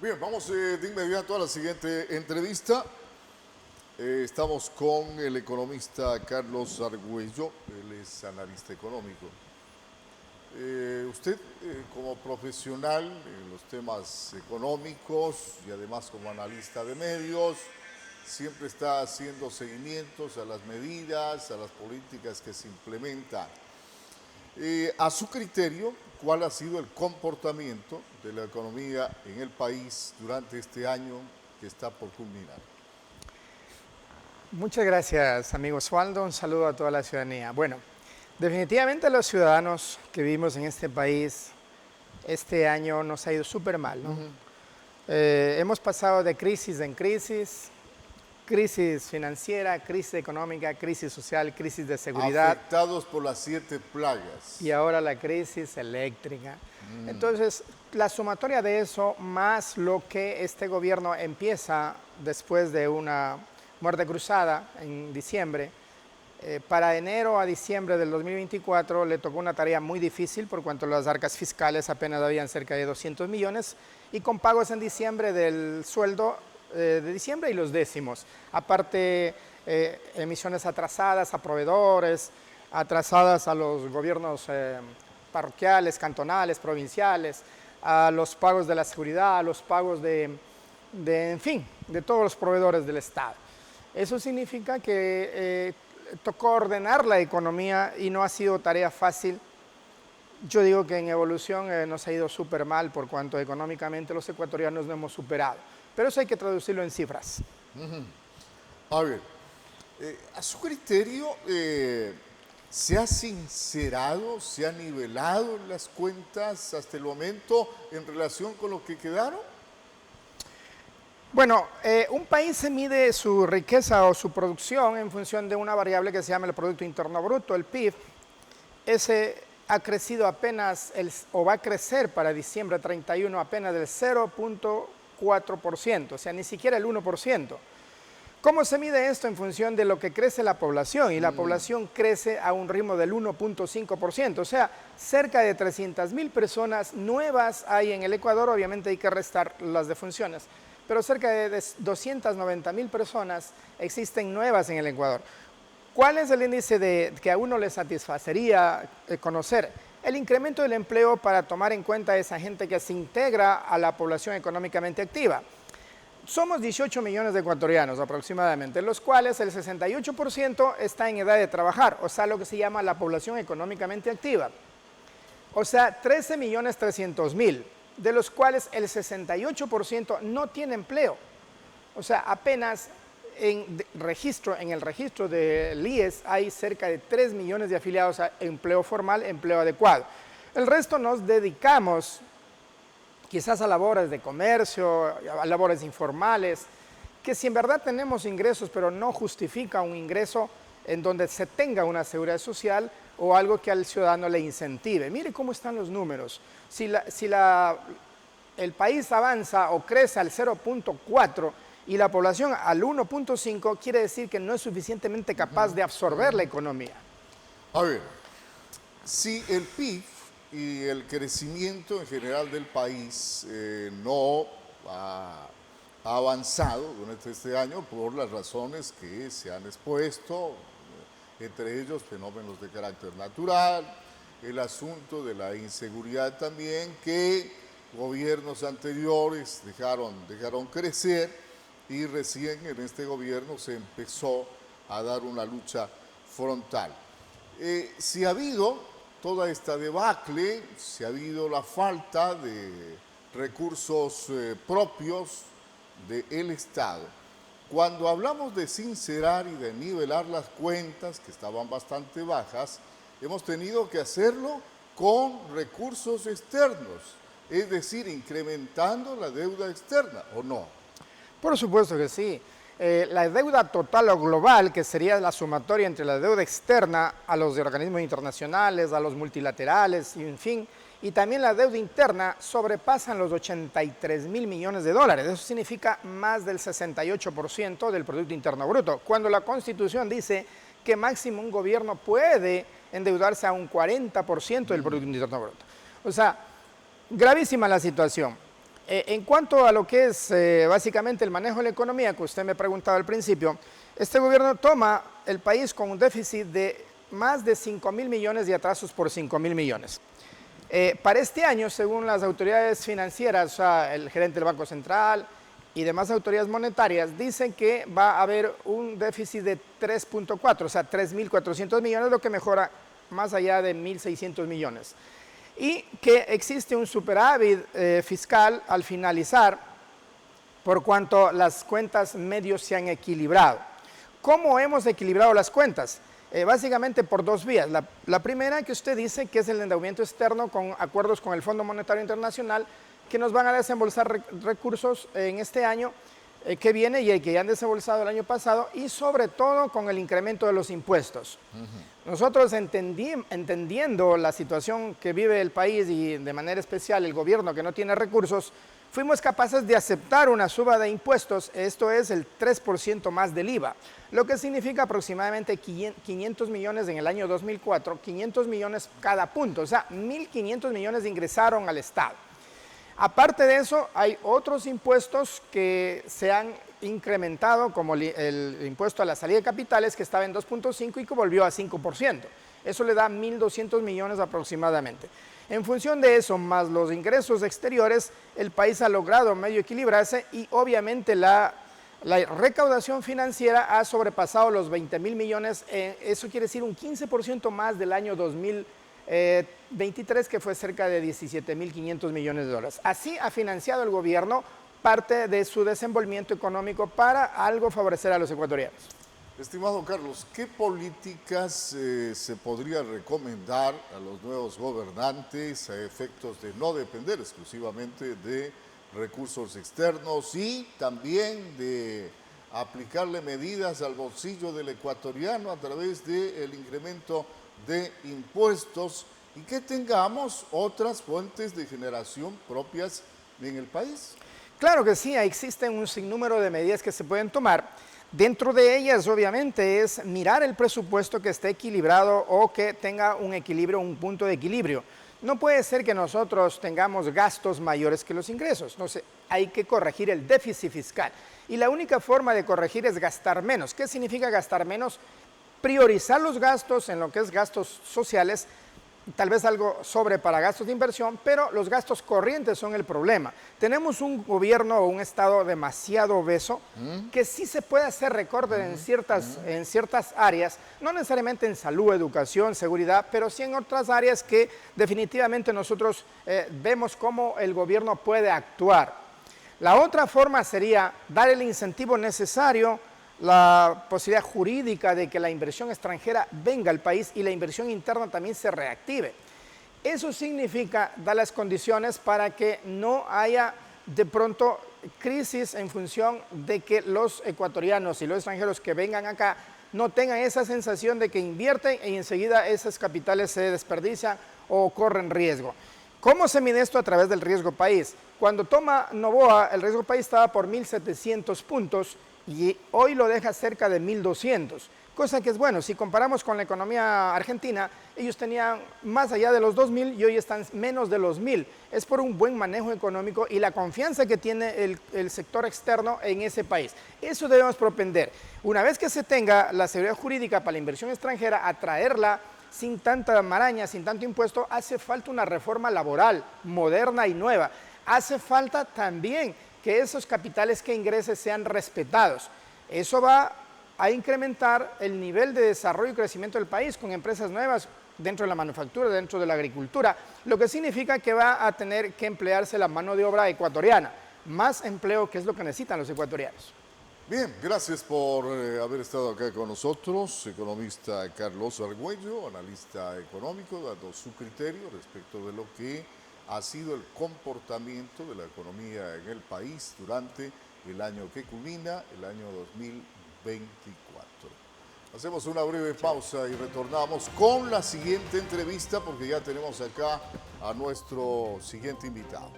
Bien, vamos de inmediato a la siguiente entrevista. Estamos con el economista Carlos Argüello, él es analista económico. Usted, como profesional en los temas económicos y además como analista de medios, siempre está haciendo seguimientos a las medidas, a las políticas que se implementan. A su criterio, ¿cuál ha sido el comportamiento de la economía en el país durante este año que está por culminar? Muchas gracias, amigo Osvaldo. Un saludo a toda la ciudadanía. Bueno, definitivamente los ciudadanos que vivimos en este país, este año nos ha ido súper mal, ¿no? Hemos pasado de crisis en crisis, crisis financiera, crisis económica, crisis social, crisis de seguridad. Afectados por las 7 plagas. Y ahora la crisis eléctrica. Entonces, la sumatoria de eso, más lo que este gobierno empieza después de una muerte cruzada en diciembre, para enero a diciembre del 2024 le tocó una tarea muy difícil por cuanto las arcas fiscales apenas habían cerca de 200 millones y con pagos en diciembre del sueldo de diciembre y los décimos. Aparte, emisiones atrasadas a proveedores, atrasadas a los gobiernos parroquiales, cantonales, provinciales, a los pagos de la seguridad, a los pagos en fin, de todos los proveedores del Estado. Eso significa que tocó ordenar la economía y no ha sido tarea fácil. Yo digo que en evolución nos ha ido súper mal por cuanto económicamente los ecuatorianos no hemos superado. Pero eso hay que traducirlo en cifras. A ver, a su criterio, ¿se ha sincerado, se ha nivelado las cuentas hasta el momento en relación con lo que quedaron? Bueno, un país se mide su riqueza o su producción en función de una variable que se llama el Producto Interno Bruto, el PIB. Ese ha crecido apenas, o va a crecer para diciembre 31 apenas del 0.4%, o sea, ni siquiera el 1%. ¿Cómo se mide esto? En función de lo que crece la población, y la población crece a un ritmo del 1.5%, o sea, cerca de 300.000 personas nuevas hay en el Ecuador, obviamente hay que restar las defunciones, pero cerca de 290.000 personas existen nuevas en el Ecuador. ¿Cuál es el índice que a uno le satisfacería conocer? El incremento del empleo para tomar en cuenta a esa gente que se integra a la población económicamente activa. Somos 18 millones de ecuatorianos aproximadamente, los cuales el 68% está en edad de trabajar, o sea, lo que se llama la población económicamente activa. O sea, 13.300.000, de los cuales el 68% no tiene empleo. O sea, apenas en el registro del IES hay cerca de 3 millones de afiliados a empleo formal, empleo adecuado. El resto nos dedicamos quizás a labores de comercio, a labores informales, que si en verdad tenemos ingresos, pero no justifica un ingreso en donde se tenga una seguridad social o algo que al ciudadano le incentive. Mire cómo están los números. Si el país avanza o crece al 0.4 y la población al 1.5, quiere decir que no es suficientemente capaz de absorber la economía. A ver, si el PIB y el crecimiento en general del país no ha avanzado durante este año por las razones que se han expuesto, entre ellos fenómenos de carácter natural, el asunto de la inseguridad también, que gobiernos anteriores dejaron crecer y recién en este gobierno se empezó a dar una lucha frontal. Si ha habido toda esta debacle, si ha habido la falta de recursos propios del Estado. Cuando hablamos de sincerar y de nivelar las cuentas, que estaban bastante bajas, hemos tenido que hacerlo con recursos externos, es decir, incrementando la deuda externa, ¿o no? Por supuesto que sí. La deuda total o global, que sería la sumatoria entre la deuda externa a los organismos internacionales, a los multilaterales, en fin, y también la deuda interna, sobrepasan los 83.000 millones de dólares. Eso significa más del 68% del Producto Interno Bruto, cuando la Constitución dice que máximo un gobierno puede endeudarse a un 40% del Producto Interno Bruto. O sea, gravísima la situación. En cuanto a lo que es básicamente el manejo de la economía, que usted me preguntaba al principio, este gobierno toma el país con un déficit de más de 5.000 millones y atrasos por 5.000 millones. Para este año, según las autoridades financieras, o sea, el gerente del Banco Central y demás autoridades monetarias, dicen que va a haber un déficit de 3.4, o sea, 3.400 millones, lo que mejora más allá de 1.600 millones. Y que existe un superávit fiscal al finalizar, por cuanto las cuentas medios se han equilibrado. ¿Cómo hemos equilibrado las cuentas? Básicamente por dos vías. La primera que usted dice que es el endeudamiento externo con acuerdos con el Fondo Monetario Internacional que nos van a desembolsar recursos en este año que viene y el que ya han desembolsado el año pasado, y sobre todo con el incremento de los impuestos. Nosotros entendiendo la situación que vive el país y de manera especial el gobierno que no tiene recursos, fuimos capaces de aceptar una suba de impuestos, esto es el 3% más del IVA, lo que significa aproximadamente 500 millones en el año 2004, 500 millones cada punto, o sea, 1.500 millones ingresaron al Estado. Aparte de eso, hay otros impuestos que se han incrementado, como el impuesto a la salida de capitales, que estaba en 2.5 y que volvió a 5%. Eso le da 1.200 millones aproximadamente. En función de eso, más los ingresos exteriores, el país ha logrado medio equilibrarse y obviamente la recaudación financiera ha sobrepasado los 20.000 millones. Eso quiere decir un 15% más del año 2023, que fue cerca de 17.500 millones de dólares. Así ha financiado el gobierno parte de su desenvolvimiento económico para algo favorecer a los ecuatorianos. Estimado Carlos, ¿qué políticas se podría recomendar a los nuevos gobernantes a efectos de no depender exclusivamente de recursos externos y también de aplicarle medidas al bolsillo del ecuatoriano a través del incremento de impuestos y que tengamos otras fuentes de generación propias en el país? Claro que sí, existen un sinnúmero de medidas que se pueden tomar. Dentro de ellas, obviamente, es mirar el presupuesto que esté equilibrado o que tenga un equilibrio, un punto de equilibrio. No puede ser que nosotros tengamos gastos mayores que los ingresos. No sé, hay que corregir el déficit fiscal. Y la única forma de corregir es gastar menos. ¿Qué significa gastar menos? Priorizar los gastos en lo que es gastos sociales, tal vez algo sobre para gastos de inversión, pero los gastos corrientes son el problema. Tenemos un gobierno o un Estado demasiado obeso que sí se puede hacer recorte en ciertas áreas, no necesariamente en salud, educación, seguridad, pero sí en otras áreas que definitivamente nosotros vemos cómo el gobierno puede actuar. La otra forma sería dar el incentivo necesario, la posibilidad jurídica de que la inversión extranjera venga al país y la inversión interna también se reactive. Eso significa dar las condiciones para que no haya de pronto crisis en función de que los ecuatorianos y los extranjeros que vengan acá no tengan esa sensación de que invierten y enseguida esos capitales se desperdician o corren riesgo. ¿Cómo se mide esto? A través del riesgo país. Cuando toma Noboa, el riesgo país estaba por 1.700 puntos y hoy lo deja cerca de 1.200, cosa que es bueno. Si comparamos con la economía argentina, ellos tenían más allá de los 2.000 y hoy están menos de los 1.000. Es por un buen manejo económico y la confianza que tiene el sector externo en ese país. Eso debemos propender. Una vez que se tenga la seguridad jurídica para la inversión extranjera, atraerla sin tanta maraña, sin tanto impuesto, hace falta una reforma laboral moderna y nueva. Hace falta también que esos capitales que ingresen sean respetados. Eso va a incrementar el nivel de desarrollo y crecimiento del país con empresas nuevas dentro de la manufactura, dentro de la agricultura, lo que significa que va a tener que emplearse la mano de obra ecuatoriana, más empleo, que es lo que necesitan los ecuatorianos. Bien, gracias por haber estado acá con nosotros, economista Carlos Argüello, analista económico, dando su criterio respecto de lo que ha sido el comportamiento de la economía en el país durante el año que culmina, el año 2024. Hacemos una breve pausa y retornamos con la siguiente entrevista porque ya tenemos acá a nuestro siguiente invitado.